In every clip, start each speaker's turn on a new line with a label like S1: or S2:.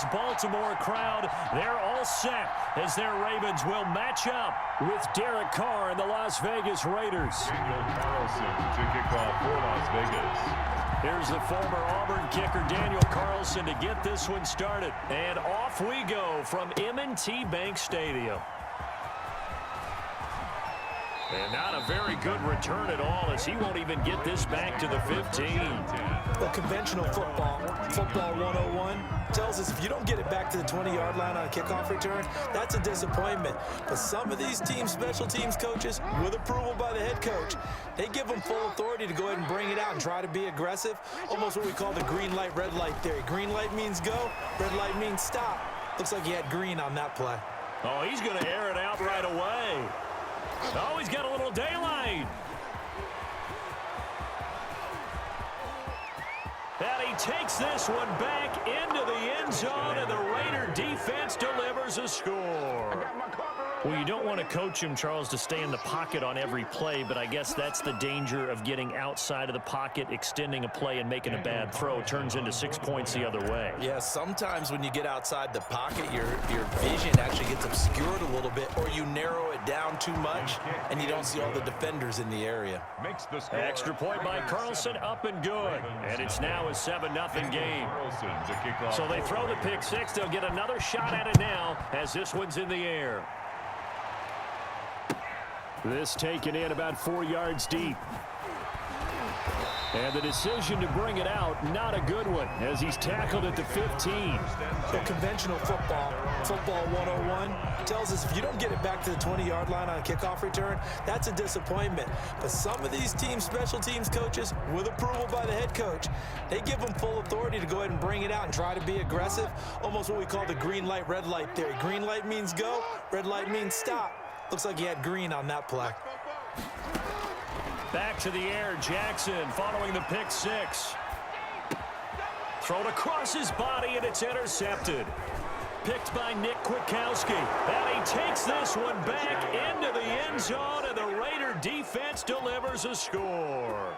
S1: this Baltimore crowd, they're all set as their Ravens will match up with Derek Carr and the Las Vegas Raiders.
S2: Daniel Carlson to kick off for Las Vegas.
S1: Here's the former Auburn kicker Daniel Carlson to get this one started. And off we go from M&T Bank Stadium. And not a very good return at all, as he won't even get this back to the 15.
S3: Well, conventional football 101, tells us if you don't get it back to the 20-yard line on a kickoff return, that's a disappointment. But some of these special teams coaches, with approval by the head coach, they give them full authority to go ahead and bring it out and try to be aggressive, almost what we call the green light, red light theory. Green light means go, red light means stop. Looks like he had green on that play.
S1: Oh, he's going to air it out right away. Oh, he's got a little daylight. And he takes this one back into the end zone, and the Raider defense delivers a score. Well, you don't want to coach him, Charles, to stay in the pocket on every play, but I guess that's the danger of getting outside of the pocket, extending a play, and making a bad throw. It turns into 6 points the other way.
S3: Yeah, sometimes when you get outside the pocket, your vision actually gets obscured a little bit, or you narrow it down too much, and you don't see all the defenders in the area.
S1: Extra point by Carlson, up and good. And it's now a 7-0 game. So they throw the pick six. They'll get another shot at it now as this one's in the air. This taken in about 4 yards deep. And the decision to bring it out, not a good one, as he's tackled at the 15.
S3: So conventional football 101, tells us if you don't get it back to the 20-yard line on a kickoff return, that's a disappointment. But some of these special teams coaches, with approval by the head coach, they give them full authority to go ahead and bring it out and try to be aggressive, almost what we call the green light, red light theory. Green light means go, red light means stop. Looks like he had green on that play.
S1: Back to the air, Jackson following the pick six. Thrown across his body, and it's intercepted. Picked by Nick Kwiatkowski. And he takes this one back into the end zone, and the Raider defense delivers a score.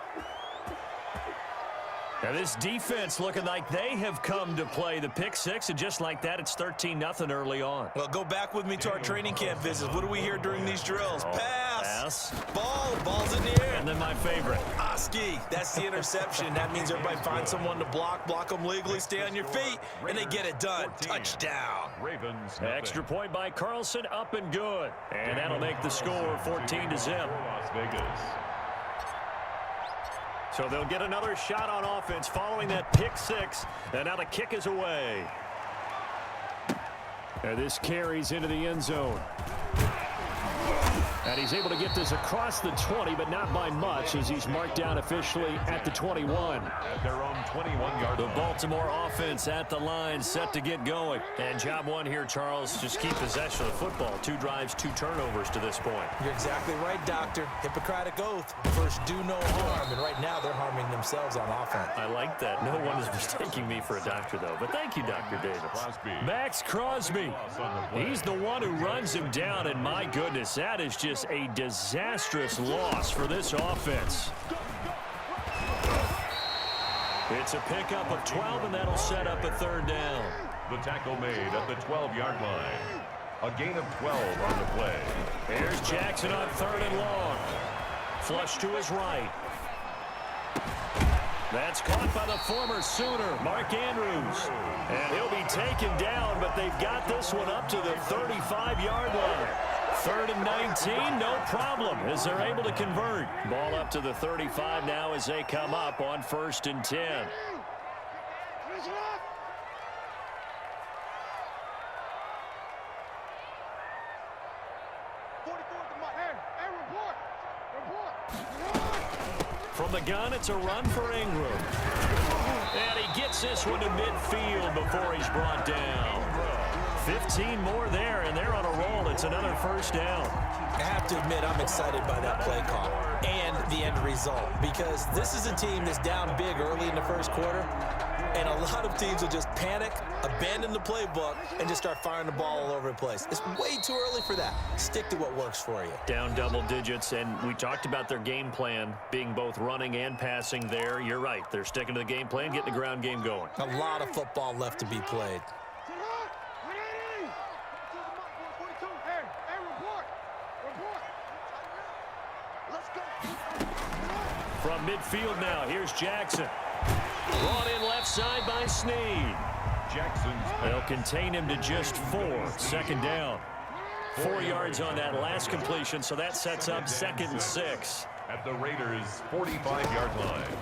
S1: Now this defense looking like they have come to play the pick six, and just like that, it's 13-0 early on.
S3: Well, go back with me to our training camp visits. What do we hear during these drills? Pass. Ball's in the air.
S1: And then my favorite.
S3: Oski. That's the interception. That means everybody finds someone to block them legally, stay on your feet, and they get it done. Touchdown.
S2: Ravens.
S1: Extra point by Carlson, up and good. And that'll make the score 14-0.
S2: Las Vegas.
S1: So they'll get another shot on offense following that pick six. And now the kick is away. And this carries into the end zone. And he's able to get this across the 20, but not by much, as he's marked down officially at the 21.
S2: At their own 21-yard
S1: The
S2: line.
S1: Baltimore offense at the line, set to get going. And job one here, Charles, just keep possession of the football. 2 drives, 2 turnovers to this point.
S3: You're exactly right, Doctor. Hippocratic oath. First, do no harm. And right now, they're harming themselves on offense.
S1: I like that. No one is mistaking me for a doctor, though. But thank you, Dr. Davis. Max Crosby. He's the one who runs him down, and my goodness, that is just a disastrous loss for this offense. It's a pickup of 12, and that'll set up a 3rd down.
S2: The tackle made at the 12-yard line. A gain of 12 on the play.
S1: Here's Jackson on 3rd and long. Flush to his right. That's caught by the former Sooner, Mark Andrews. And he'll be taken down, but they've got this one up to the 35-yard line. 3rd and 19, no problem, as they're able to convert. Ball up to the 35 now as they come up on 1st and 10. From the gun, it's a run for Ingram. And he gets this one to midfield before he's brought down. 15 more there, and they're on a roll. It's another 1st down.
S3: I have to admit, I'm excited by that play call and the end result, because this is a team that's down big early in the 1st quarter, and a lot of teams will just panic, abandon the playbook, and just start firing the ball all over the place. It's way too early for that. Stick to what works for you.
S1: Down double digits, and we talked about their game plan being both running and passing there. You're right. They're sticking to the game plan, getting the ground game going.
S3: A lot of football left to be played.
S1: From midfield now, here's Jackson. Brought in left side by Snead. They'll contain him to just 4. 2nd down. 4 yards on that last completion, so that sets up 2nd and 6.
S2: At the Raiders' 45-yard line.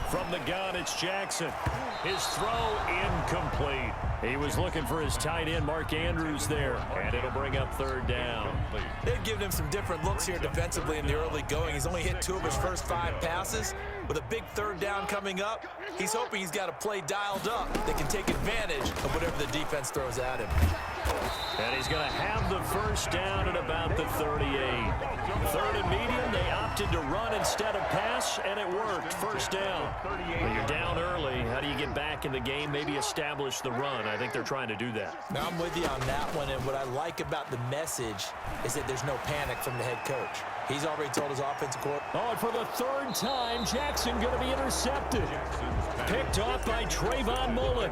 S1: From the gun, it's Jackson. His throw incomplete. He was looking for his tight end, Mark Andrews, there, and it'll bring up 3rd down.
S3: They've given him some different looks here defensively in the early going. He's only hit 2 of his first 5 passes. With a big 3rd down coming up, he's hoping he's got a play dialed up that can take advantage of whatever the defense throws at him.
S1: And he's going to have the 1st down at about the 38. 3rd and medium, they opted to run instead of pass, and it worked. 1st down. When you're down early, how do you get back in the game, maybe establish the run? I think they're trying to do that.
S3: Now, I'm with you on that one, and what I like about the message is that there's no panic from the head coach. He's already told his offensive coordinator.
S1: Oh, and for the 3rd time, Jackson going to be intercepted. Picked off by Trayvon Mullen.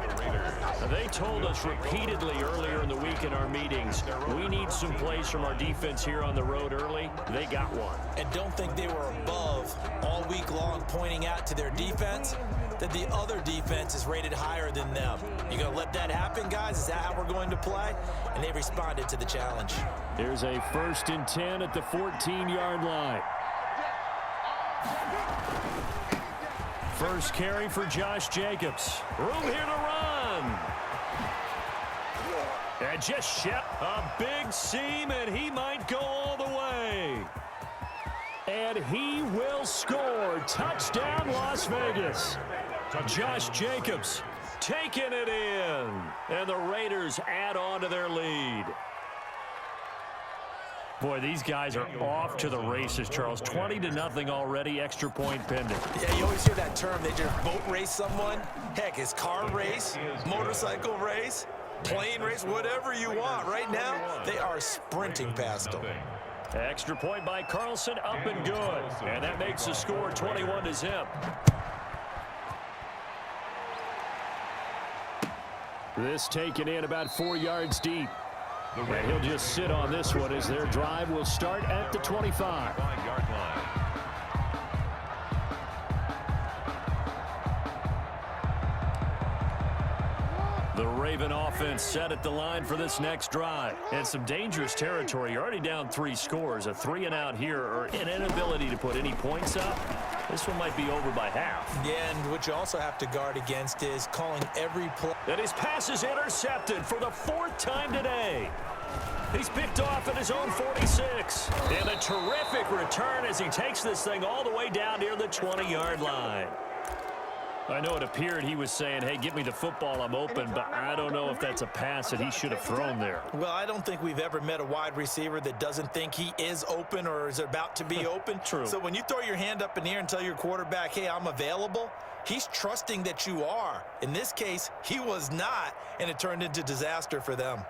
S1: They told us repeatedly earlier in the week in our meetings, we need some plays from our defense here on the road early. They got one.
S3: And don't think they were above all week long pointing out to their defense that the other defense is rated higher than them. You going to let that happen, guys? Is that how we're going to play? And they responded to the challenge.
S1: Here's a 1st and 10 at the 14-yard line. First carry for Josh Jacobs. Room here to run. And just shut a big seam, and he might go all the way. And he will score. Touchdown, Las Vegas. Josh Jacobs taking it in. And the Raiders add on to their lead. Boy, these guys are off to the races, Charles. 20-0 already, extra point pending.
S3: Yeah, you always hear that term. They just boat race someone. Heck, it's car race, motorcycle race, plane race, whatever you want. Right now, they are sprinting past them.
S1: Extra point by Carlson, up and good. And that makes the score 21-0. This taken in about 4 yards deep. And he'll just sit on this one as their drive will start at the 25. The Raven offense set at the line for this next drive. And some dangerous territory. You're already down 3 scores. A 3-and-out here, or an inability to put any points up. This one might be over by half.
S3: Yeah, and what you also have to guard against is calling every play.
S1: And his pass is intercepted for the 4th time today. He's picked off at his own 46. And a terrific return as he takes this thing all the way down near the 20-yard line. I know it appeared he was saying, hey, get me the football, I'm open, but I don't know if that's a pass that he should have thrown there.
S3: Well, I don't think we've ever met a wide receiver that doesn't think he is open or is about to be open.
S1: True.
S3: So when you throw your hand up in the air and tell your quarterback, hey, I'm available, he's trusting that you are. In this case, he was not, and it turned into disaster for them.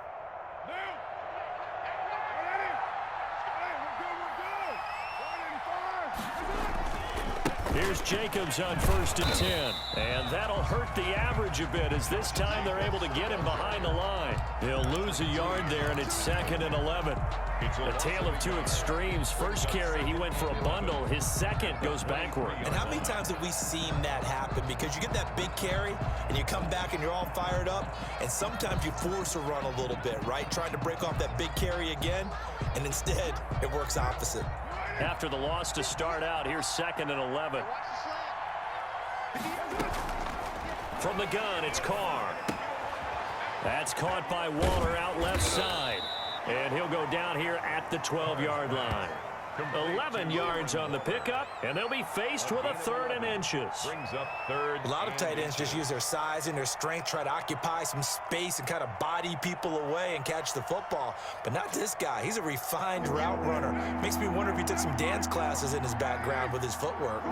S1: Here's Jacobs on 1st and 10. And that'll hurt the average a bit as this time they're able to get him behind the line. He'll lose a yard there, and it's 2nd and 11. A tale of two extremes. First carry, he went for a bundle. His second goes backward.
S3: And how many times have we seen that happen? Because you get that big carry, and you come back and you're all fired up, and sometimes you force a run a little bit, right? Trying to break off that big carry again, and instead it works opposite.
S1: After the loss to start out, here's 2nd and 11. From the gun, it's Carr. That's caught by Waller out left side. And he'll go down here at the 12-yard line. 11 yards on the pickup, and they'll be faced with a 3rd and inches.
S2: Brings up 3rd.
S3: A lot of tight ends just use their size and their strength, try to occupy some space and kind of body people away and catch the football. But not this guy. He's a refined route runner. Makes me wonder if he took some dance classes in his background with his footwork.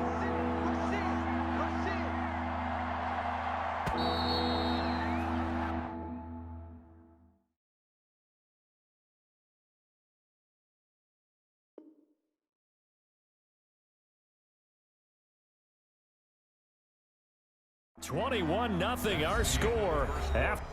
S1: $21-0 our score after